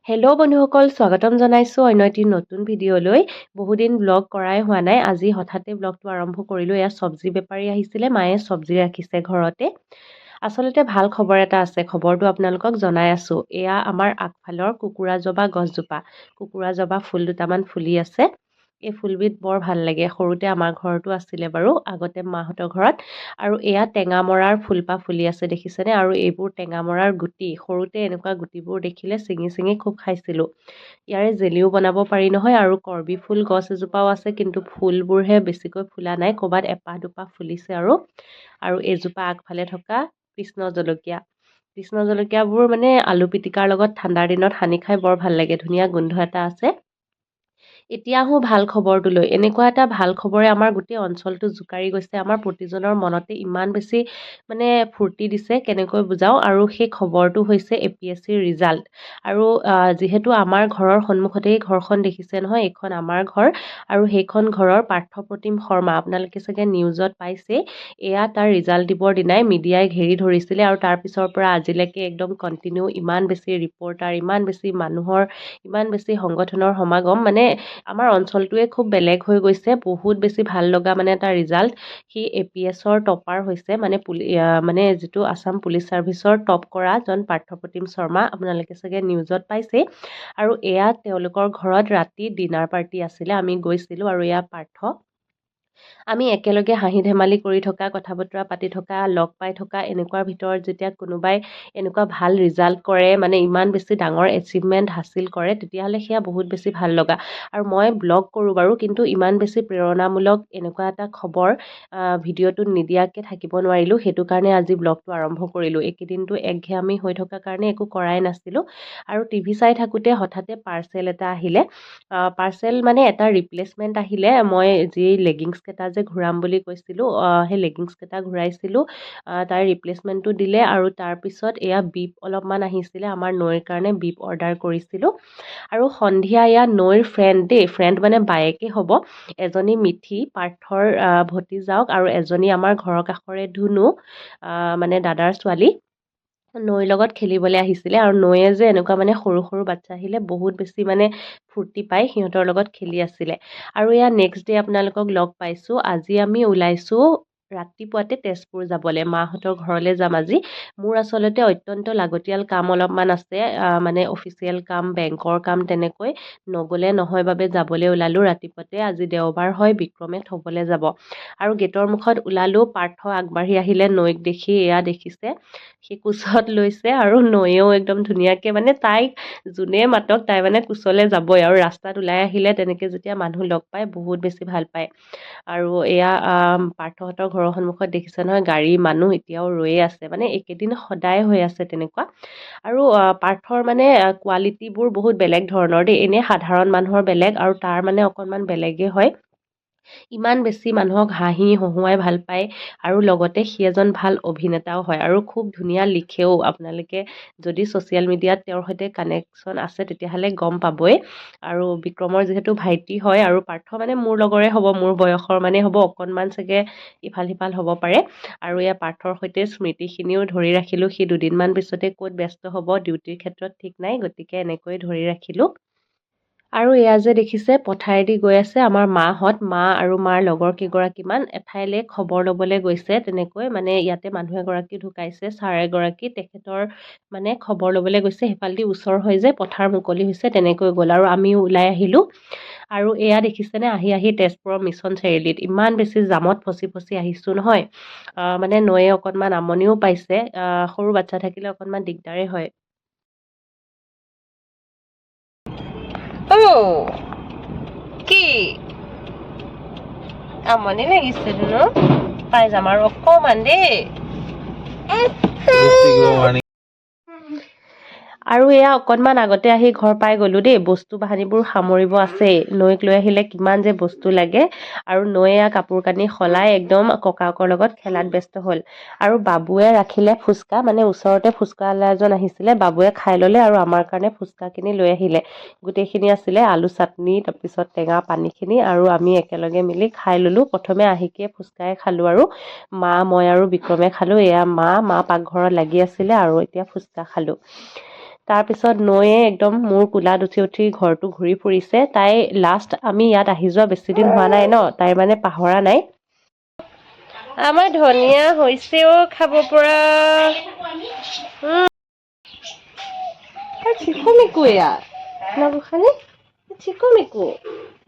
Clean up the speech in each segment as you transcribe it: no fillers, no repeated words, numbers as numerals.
Hello' বন্ধুসকল, স্বাগতম জনাইছোঁ অন্য এটি নতুন ভিডিঅ'লৈ। বহুদিন ব্লগ কৰাই হোৱা নাই। আজি হঠাতে ব্লগটো আৰম্ভ কৰিলোঁ। এয়া চব্জি বেপাৰী আহিছিলে, মায়ে চব্জি ৰাখিছে ঘৰতে। আচলতে ভাল খবৰ এটা আছে, খবৰটো আপোনালোকক জনাই আছোঁ। এয়া আমাৰ আগফালৰ কুকুৰাজবা গছজোপা। কুকুৰাজবা ফুল দুটামান ফুলি আছে। এই ফুলবিধ বৰ ভাল লাগে। সৰুতে আমাৰ ঘৰতো আছিলে বাৰু, আগতে মাহঁতৰ ঘৰত। আৰু এয়া টেঙামৰাৰ ফুলপাহ ফুলি আছে দেখিছেনে? আৰু এইবোৰ টেঙামৰাৰ গুটি, সৰুতে এনেকুৱা গুটিবোৰ দেখিলে ছিঙি ছিঙি খুব খাইছিলোঁ। ইয়াৰে জেলিও বনাব পাৰি নহয়। আৰু কৰবি ফুল গছ এজোপাও আছে, কিন্তু ফুলবোৰহে বেছিকৈ ফুলা নাই, ক'ৰবাত এপাহ দুপাহ ফুলিছে আৰু এজোপা আগফালে থকা কৃষ্ণ জলকীয়া। কৃষ্ণ জলকীয়াবোৰ মানে আলু পিটিকাৰ লগত ঠাণ্ডাৰ দিনত সানি খাই বৰ ভাল লাগে, ধুনীয়া গোন্ধ এটা আছে। এতিয়া আহোঁ ভাল খবৰটোলৈ। এনেকুৱা এটা ভাল খবৰে আমাৰ গোটেই অঞ্চলটো জোকাৰি গৈছে। আমাৰ প্ৰতিজনৰ মনতে ইমান বেছি মানে ফূৰ্তি দিছে, কেনেকৈ বুজাওঁ। আৰু সেই খবৰটো হৈছে APSCৰ ৰিজাল্ট। আৰু যিহেতু আমাৰ ঘৰৰ সন্মুখতেই ঘৰখন দেখিছে নহয়, এইখন আমাৰ ঘৰ। আৰু সেইখন ঘৰৰ পাৰ্থপ্ৰতিম শৰ্মা, আপোনালোকে চাগে নিউজত পাইছে। এয়া তাৰ ৰিজাল্ট দিবৰ দিনাই মিডিয়াই ঘেৰি ধৰিছিলে, আৰু তাৰ পিছৰ পৰা আজিলৈকে একদম কণ্টিনিউ ইমান বেছি ৰিপৰ্টাৰ, ইমান বেছি মানুহৰ, ইমান বেছি সংগঠনৰ সমাগম, মানে আমাৰ অঞ্চলটোৱে খুব বেলেগ হৈ গৈছে। বহুত বেছি ভাল লগা মানে এটা ৰিজাল্ট। সি APSৰ টপাৰ হৈছে, মানে যিটো আছাম পুলিচ ছাৰ্ভিচৰ টপ কৰা জন পাৰ্থপ্ৰতিম শৰ্মা, আপোনালোকে চাগে নিউজত পাইছে। আৰু এয়া তেওঁলোকৰ ঘৰত ৰাতি ডিনাৰ পাৰ্টি আছিলে, আমি গৈছিলোঁ। আৰু এয়া পাৰ্থ, আমি একেলগে হাঁহি ধেমালি কৰি থকা, কথা বতৰা পাতি থকা, লগ পাই থকা, এনেকুৱাৰ ভিতৰত যেতিয়া কোনোবাই এনেকুৱা ভাল ৰিজাল্ট কৰে, মানে ইমান বেছি ডাঙৰ এচিভমেণ্ট হাচিল কৰে, তেতিয়াহ'লে সেয়া বহুত বেছি ভাল লগা। আৰু মই ব্লগ কৰোঁ বাৰু, কিন্তু ইমান বেছি প্ৰেৰণামূলক এনেকুৱা এটা খবৰ ভিডিঅ'টোত নিদিয়াকৈ থাকিব নোৱাৰিলোঁ। সেইটো কাৰণে আজি ব্লগটো আৰম্ভ কৰিলোঁ। এইকেইদিনটো একঘেয়ামি হৈ থকাৰ কাৰণে একো কৰাই নাছিলোঁ। আৰু টিভি চাই থাকোঁতে হঠাতে পাৰ্চেল এটা আহিলে। পাৰ্চেল মানে এটা ৰিপ্লেচমেণ্ট আহিলে। মই যি লেগিংছকেইটা যে ঘূৰাম বুলি কৈছিলোঁ, সেই লেগিংছকেইটা ঘূৰাইছিলোঁ, তাৰ ৰিপ্লেচমেণ্টটো দিলে। আৰু তাৰপিছত এয়া বিপ অলপমান আহিছিলে, আমাৰ নৈৰ কাৰণে বিপ অৰ্ডাৰ কৰিছিলোঁ। আৰু সন্ধিয়া এয়া নৈৰ ফ্ৰেণ্ড মানে বায়েকে হ'ব, এজনী মিঠি, পাৰ্থৰ ভতিজাক, আৰু এজনী আমাৰ ঘৰৰ কাষৰে ধুনু, মানে দাদাৰ ছোৱালী, নৈৰ লগত খেলিবলৈ আহিছিলে। আৰু নৈয়ে যে এনেকুৱা মানে সৰু সৰু বাচ্ছা আহিলে বহুত বেছি মানে ফূৰ্তি পায়, সিহঁতৰ লগত খেলি আছিলে। আৰু এয়া নেক্সট ডে আপোনালোকক লগ পাইছোঁ। আজি আমি ওলাইছোঁ ৰাতিপুৱাতে তেজপুৰ যাবলৈ, মাহঁতৰ ঘৰলৈ যাম আজি। মোৰ আচলতে অত্যন্ত লাগতিয়াল কাম অলপমান আছে, মানে অফিচিয়েল কাম, বেংকৰ কাম, তেনেকৈ নগ'লে নহয় বাবে যাবলৈ ওলালোঁ ৰাতিপুৱাতে। আজি দেওবাৰ হয়, বিক্ৰমে থ'বলৈ যাব। আৰু গেটৰ মুখত ওলালোঁ, পাৰ্থ আগবাঢ়ি আহিলে, নৈক দেখি এয়া দেখিছে, সি কোচত লৈছে। আৰু নৈয়েও একদম ধুনীয়াকৈ, মানে তাইক যোনে মাতক তাই মানে কোচলৈ যাবই। আৰু ৰাস্তাত ওলাই আহিলে তেনেকৈ যেতিয়া মানুহ লগ পায় বহুত বেছি ভাল পায়। আৰু এয়া পাৰ্থহঁতৰ ঘৰৰ সন্মুখত দেখিছে নহয়, গাড়ী মানুহ এতিয়াও ৰৈয়ে আছে, মানে এইকেইদিন সদায় হৈ আছে তেনেকুৱা। আৰু পাৰ্থৰ মানে কোৱালিটিবোৰ বহুত বেলেগ ধৰণৰ দেই। এনেই সাধাৰণ মানুহৰ বেলেগ, আৰু তাৰ মানে অকণমান বেলেগেই হয়। ইমান বেছি মানুহক হাঁহি হহুৱাই ভাল পায়। আৰু লগতে সি এজন ভাল অভিনেতাও হয়, আৰু খুব ধুনীয়া লিখেও। আপোনালোকে যদি ছ'চিয়েল মিডিয়াত তেওঁৰ সৈতে কানেকশ্যন আছে তেতিয়াহ'লে গম পাবই। আৰু বিক্ৰমৰ যিহেতু ভাইটি হয়, আৰু পাৰ্থ মানে মোৰ লগৰে হ'ব, মোৰ বয়সৰ মানে হ'ব, অকণমান চাগে ইফাল সিফাল হ'ব পাৰে। আৰু এয়া পাৰ্থৰ সৈতে স্মৃতিখিনিও ধৰি ৰাখিলোঁ। সি দুদিনমান পিছতে ক'ত ব্যস্ত হ'ব ডিউটিৰ ক্ষেত্ৰত ঠিক নাই, গতিকে এনেকৈ ধৰি ৰাখিলোঁ। আৰু এয়া যে দেখিছে, পথাৰেদি গৈ আছে আমাৰ মাহঁত, মা আৰু মাৰ লগৰ কেইগৰাকীমান এঠাইলৈ খবৰ ল'বলৈ গৈছে। তেনেকৈ মানে ইয়াতে মানুহ এগৰাকী ঢুকাইছে, ছাৰ এগৰাকী, তেখেতৰ মানে খবৰ ল'বলৈ গৈছে। সেইফালেদি ওচৰ হৈ যে পথাৰ মুকলি হৈছে, তেনেকৈ গ'ল। আৰু আমিও ওলাই আহিলোঁ। আৰু এয়া দেখিছেনে, আহি আহি তেজপুৰৰ মিছন চাৰিআলিত ইমান বেছি জামত ফচি ফচি আহিছোঁ নহয়। মানে নৈয়ে অকণমান আমনিও পাইছে, সৰু বাচ্ছা থাকিলে অকণমান দিগদাৰেই হয়। কি আমনি লাগিছে ন? পাই যাম আৰু অকণমান দেই। আৰু এয়া অকণমান আগতে আহি ঘৰ পাই গ'লোঁ দেই। বস্তু বাহানিবোৰ সামৰিব আছেই, নৈক লৈ আহিলে কিমান যে বস্তু লাগে। আৰু নৈ এয়া কাপোৰ কানি সলাই একদম ককাকৰ লগত খেলাত ব্যস্ত হ'ল। আৰু বাবুৱে ৰাখিলে ফুচকা, মানে ওচৰতে ফুচকাৱালা এজন আহিছিলে, বাবুৱে খাই ল'লে আৰু আমাৰ কাৰণে ফুচকাখিনি লৈ আহিলে। গোটেইখিনি আছিলে, আলু চাটনি, তাৰপিছত টেঙা পানীখিনি, আৰু আমি একেলগে মিলি খাই ল'লোঁ। প্ৰথমে আহিকে ফুচকাই খালোঁ, আৰু মা, মই আৰু বিক্ৰমে খালোঁ। এয়া মা পাকঘৰত লাগি আছিলে, আৰু এতিয়া ফুচকা খালোঁ। তাৰপিছত নৈয়ে একদম মোৰ কোলাত উঠি ঘৰটো ঘূৰি ফুৰিছে। তাই লাষ্ট আমি ইয়াত আহি যোৱা বেছি দিন হোৱা নাই ন, তাই মানে পাহৰা নাই। আমাৰ ধনিয়া হৈছেও খাব পৰা। চিকুমিকু এয়া নগোসানী, চিকুমিকু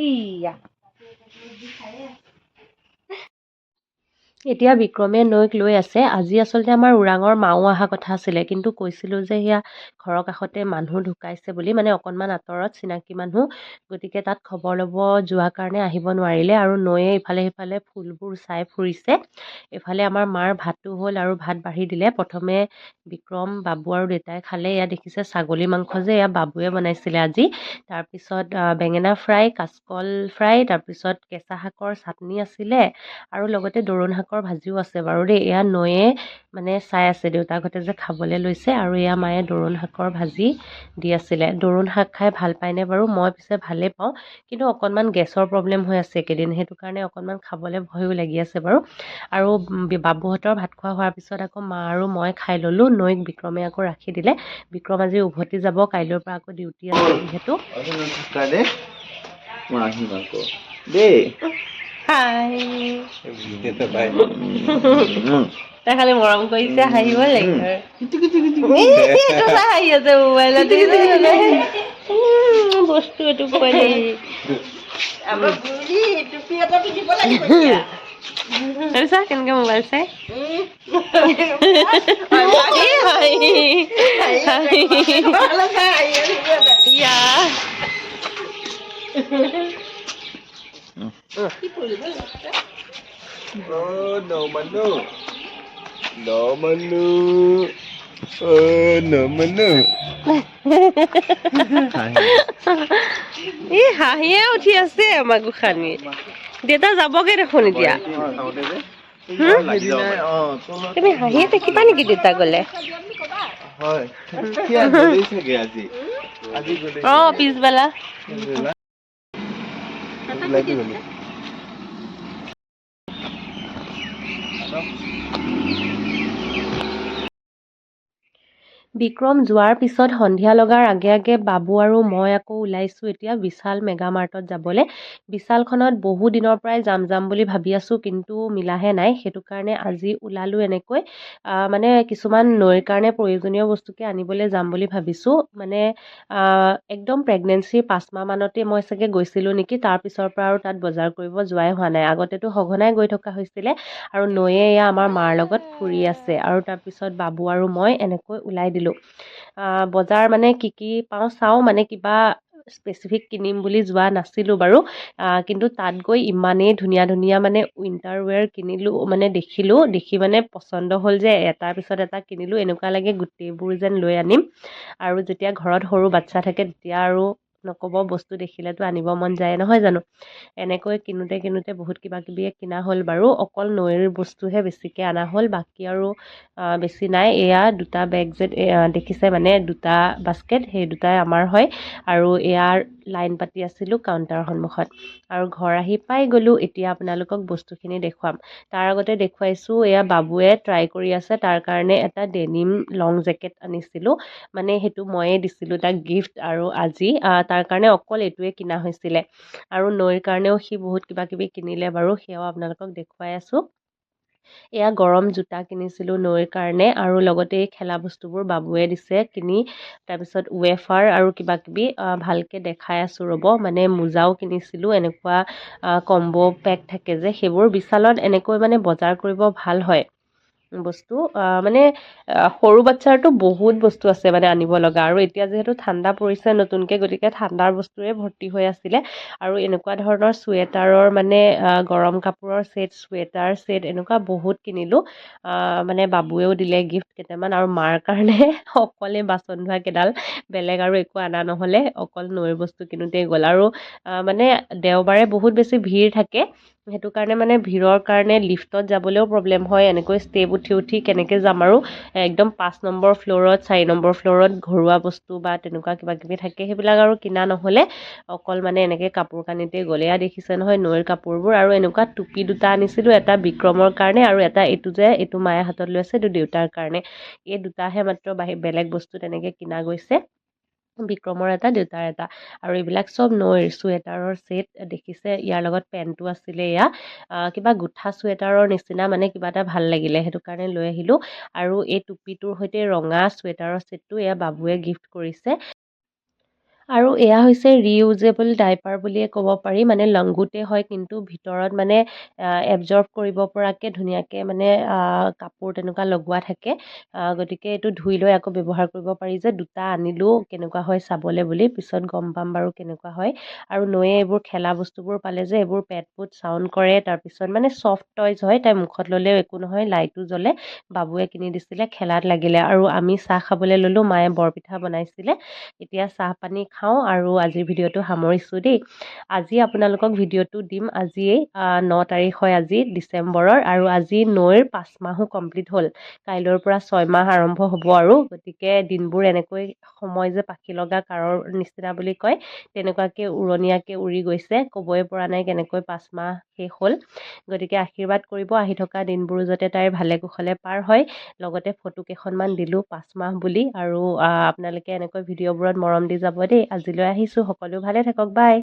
ইয়া। এতিয়া বিক্ৰমে নৈক লৈ আছে। আজি আচলতে আমাৰ ওৰাঙৰ মাও অহা কথা আছিলে, কিন্তু কৈছিলোঁ যে সেয়া ঘৰৰ কাষতে মানুহ ঢুকাইছে বুলি, মানে অকণমান আঁতৰত চিনাকি মানুহ, গতিকে তাত খবৰ ল'ব যোৱাৰ কাৰণে আহিব নোৱাৰিলে। আৰু নৈয়ে ইফালে সিফালে ফুলবোৰ চাই ফুৰিছে। এইফালে আমাৰ মাৰ ভাতো হ'ল আৰু ভাত বাঢ়ি দিলে। প্ৰথমে বিক্ৰম, বাবু আৰু দেউতাই খালে। এয়া দেখিছে ছাগলী মাংস যে এয়া বাবুৱে বনাইছিলে আজি। তাৰপিছত বেঙেনা ফ্ৰাই, কাচকল ফ্ৰাই, তাৰপিছত কেঁচা শাকৰ চাটনি আছিলে আৰু লগতে দৰুণ শাকৰ ভাজিও আছে বাৰু দেই। এয়া নৈয়ে মানে চাই আছে দেউতাকহঁতে যে খাবলৈ লৈছে, আৰু এয়া মায়ে দৰুণ শাকৰ ভাজি দি আছিলে। দৰুণ শাক খাই ভাল পায়নে বাৰু? মই পিছে ভালেই পাওঁ, কিন্তু অকণমান গেছৰ প্ৰব্লেম হৈ আছে এইকেইদিন, সেইটো কাৰণে অকণমান খাবলৈ ভয়ো লাগি আছে বাৰু। আৰু বাবুহঁতৰ ভাত খোৱা হোৱাৰ পিছত আকৌ মা আৰু মই খাই ল'লোঁ। নৈক বিক্ৰমে আকৌ ৰাখি দিলে। বিক্ৰম আজি উভতি যাব, কাইলৈৰ পৰা আকৌ ডিউটি আছে যিহেতু। তাই খালি মৰম কৰিছে, হাঁহিব লাগিব। হাঁহি আছে মোবাইলত বস্তু এইটো পোৱালি। চা কেনেকে মোবাইল চাই। No manu. No manu. No manu. এই হাঁহিয়ে উঠি আছে আমাৰ গোসাঁনী। দেউতা যাবগে দেখোন এতিয়া। তুমি হাঁহিয়ে থাকিবা নেকি দেউতা গলে? পিছবেলা। বিক্ৰম যোৱাৰ পিছত সন্ধিয়া লগাৰ আগে আগে বাবু আৰু মই আকৌ ওলাইছোঁ এতিয়া বিশাল মেগা মাৰ্টত যাবলৈ। বিশালখনত বহু দিনৰ পৰাই যাম বুলি ভাবি আছোঁ, কিন্তু মিলাহে নাই। সেইটো কাৰণে আজি ওলালোঁ এনেকৈ। মানে কিছুমান নৈৰ কাৰণে প্ৰয়োজনীয় বস্তুকে আনিবলৈ যাম বুলি ভাবিছোঁ। মানে একদম প্ৰেগনেঞ্চিৰ 5 মাহ মানতে মই চাগে গৈছিলোঁ নেকি, তাৰপিছৰ পৰা আৰু তাত বজাৰ কৰিব যোৱাই হোৱা নাই। আগতেতো সঘনাই গৈ থকা হৈছিলে। আৰু নৈয়ে এয়া আমাৰ মাৰ লগত ফুৰি আছে, আৰু তাৰপিছত বাবু আৰু মই এনেকৈ ওলাই দিলোঁ। বজাৰ মানে কি পাওঁ চাওঁ, মানে কিবা স্পেচিফিক কিনিম বুলি যোৱা নাছিলোঁ বাৰু। কিন্তু তাত গৈ ইমানেই ধুনীয়া ধুনীয়া মানে উইণ্টাৰ ৱেৰ কিনিলোঁ, মানে দেখিলোঁ, দেখি মানে পচন্দ হ'ল যে এটাৰ পিছত এটা কিনিলোঁ। এনেকুৱা লাগে গোটেইবোৰ যেন লৈ আনিম। আৰু যেতিয়া ঘৰত সৰু বাচ্ছা থাকে তেতিয়া আৰু নক'ব, বস্তু দেখিলেতো আনিব মন যায় নহয় জানো। এনেকৈ কিনোতে বহুত কিবা কিবিয়ে কিনা হ'ল বাৰু। অকল নৈৰ বস্তুহে বেছিকৈ অনা হ'ল, বাকী আৰু বেছি নাই। এয়া দুটা বেগ যে দেখিছে, মানে দুটা বাস্কেট, সেই দুটাই আমাৰ হয়। আৰু এয়াৰ লাইন পাতি আছিলোঁ কাউণ্টাৰৰ সন্মুখত। আৰু ঘৰ আহি পাই গ'লোঁ। এতিয়া আপোনালোকক বস্তুখিনি দেখুৱাম। তাৰ আগতে দেখুৱাইছোঁ, এয়া বাবুৱে ট্ৰাই কৰি আছে, তাৰ কাৰণে এটা ডেনিম লং জেকেট আনিছিলোঁ। মানে সেইটো ময়ে দিছিলোঁ তাক গিফ্ট, আৰু আজি তাৰ কাৰণে অকল এইটোৱে কিনা হৈছিলে। আৰু নৈৰ কাৰণেও সি বহুত কিবা কিবি কিনিলে বাৰু, সেয়াও আপোনালোকক দেখুৱাই আছোঁ। এয়া গৰম জোতা কিনিছিলোঁ নৈৰ কাৰণে, আৰু লগতে এই খেলা বস্তুবোৰ বাবুৱে দিছে কিনি। তাৰপিছত ৱেফাৰ আৰু কিবা কিবি ভালকৈ দেখাই আছোঁ ৰ'ব। মানে মোজাও কিনিছিলোঁ, এনেকুৱা কম্ব' পেক থাকে যে, সেইবোৰ বিশালত এনেকৈ মানে বজাৰ কৰিব ভাল হয় বস্তু। মানে সৰু বাচ্ছাৰতো বহুত বস্তু আছে মানে আনিব লগা। আৰু এতিয়া যিহেতু ঠাণ্ডা পৰিছে নতুনকৈ, গতিকে ঠাণ্ডাৰ বস্তুৰে ভৰ্তি হৈ আছিলে। আৰু এনেকুৱা ধৰণৰ চুৱেটাৰৰ মানে গৰম কাপোৰৰ ছেট, চুৱেটাৰ ছেট, এনেকুৱা বহুত কিনিলোঁ। মানে বাবুৱেও দিলে গিফ্ট কেইটামান, আৰু মাৰ কাৰণে অকলে বাচন ধোৱা কেইডাল, বেলেগ আৰু একো অনা নহ'লে, অকল নৈৰ বস্তু কিনোতেই গ'ল। আৰু মানে দেওবাৰে বহুত বেছি ভিৰ থাকে, সেইটো কাৰণে মানে ভিৰৰ কাৰণে লিফ্টত যাবলৈও প্ৰব্লেম হয়। এনেকৈ ষ্টেপ উঠি কেনেকৈ যাম আৰু। একদম 5 নম্বৰ ফ্ল'ৰত, 4 নম্বৰ ফ্ল'ৰত ঘৰুৱা বস্তু বা তেনেকুৱা কিবা কিবি থাকে, সেইবিলাক আৰু কিনা নহ'লে। অকল মানে এনেকৈ কাপোৰ কানিতেই গ'ল। এয়া দেখিছে নহয় নৈৰ কাপোৰবোৰ। আৰু এনেকুৱা টুপি দুটা আনিছিলোঁ, এটা বিক্ৰমৰ কাৰণে আৰু এটা এইটো মায়ে হাতত লৈ আছে, এইটো দেউতাৰ কাৰণে। এই দুটাহে মাত্ৰ বেলেগ বস্তু তেনেকৈ কিনা গৈছে। বিক্ৰমৰ এটা দেউতাৰ এটা আৰু এইবিলাক চব নৈৰ চুৱেটাৰৰ ছেট দেখিছে ইয়াৰ লগত পেণ্টটো আছিলে এয়া কিবা গোঁঠা চুৱেটাৰৰ নিচিনা মানে কিবা এটা ভাল লাগিলে সেইটো কাৰণে লৈ আহিলোঁ আৰু এই টুপিটোৰ সৈতে ৰঙা চুৱেটাৰৰ ছেটটো এয়া বাবুৱে গিফ্ট কৰিছে আৰু এয়া হৈছে ৰিইউজেবল ডাইপাৰ বুলিয়ে ক'ব পাৰি মানে লংগুতে হয় কিন্তু ভিতৰত মানে এবজৰ্ব কৰিব পৰাকৈ ধুনীয়াকৈ মানে কাপোৰ তেনেকুৱা লগোৱা থাকে গতিকে এইটো ধুই লৈ আকৌ ব্যৱহাৰ কৰিব পাৰি যে দুটা আনিলোঁ কেনেকুৱা হয় চাবলৈ বুলি পিছত গম পাম বাৰু কেনেকুৱা হয় আৰু নৈয়ে এইবোৰ খেলা বস্তুবোৰ পালে যে এইবোৰ পেট পুট চাউণ্ড কৰে তাৰপিছত মানে ছফ্ট টয়জ হয় তাই মুখত ল'লেও একো নহয় লাইটো জ্বলে বাবুৱে কিনি দিছিলে খেলাত লাগিলে আৰু আমি চাহ খাবলৈ ল'লোঁ মায়ে বৰপিঠা বনাইছিলে এতিয়া চাহ পানী খাওঁ আৰু আজিৰ ভিডিঅ'টো সামৰিছোঁ দেই আজি আপোনালোকক ভিডিঅ'টো দিম আজিয়েই 9 তাৰিখ হয় আজি ডিচেম্বৰৰ আৰু আজি নৈৰ 5 মাহো কমপ্লিট হ'ল কাইলৈৰ পৰা 6 মাহ আৰম্ভ হ'ব আৰু গতিকে দিনবোৰ এনেকৈ সময় যে পাখি লগা কাৰৰ নিচিনা বুলি কয় তেনেকুৱাকৈ উৰণীয়াকৈ উৰি গৈছে ক'বই পৰা নাই কেনেকৈ 5 মাহ শেষ হ'ল গতিকে আশীৰ্বাদ কৰিব আহি থকা দিনবোৰো যাতে তাইৰ ভালে কুশলে পাৰ হয় লগতে ফটো কেইখনমান দিলোঁ 5 মাহ বুলি আৰু আপোনালোকে এনেকৈ ভিডিঅ'বোৰত মৰম দি যাব দেই আজিলৈ আহিছোঁ সকলো ভালে থাকক বাই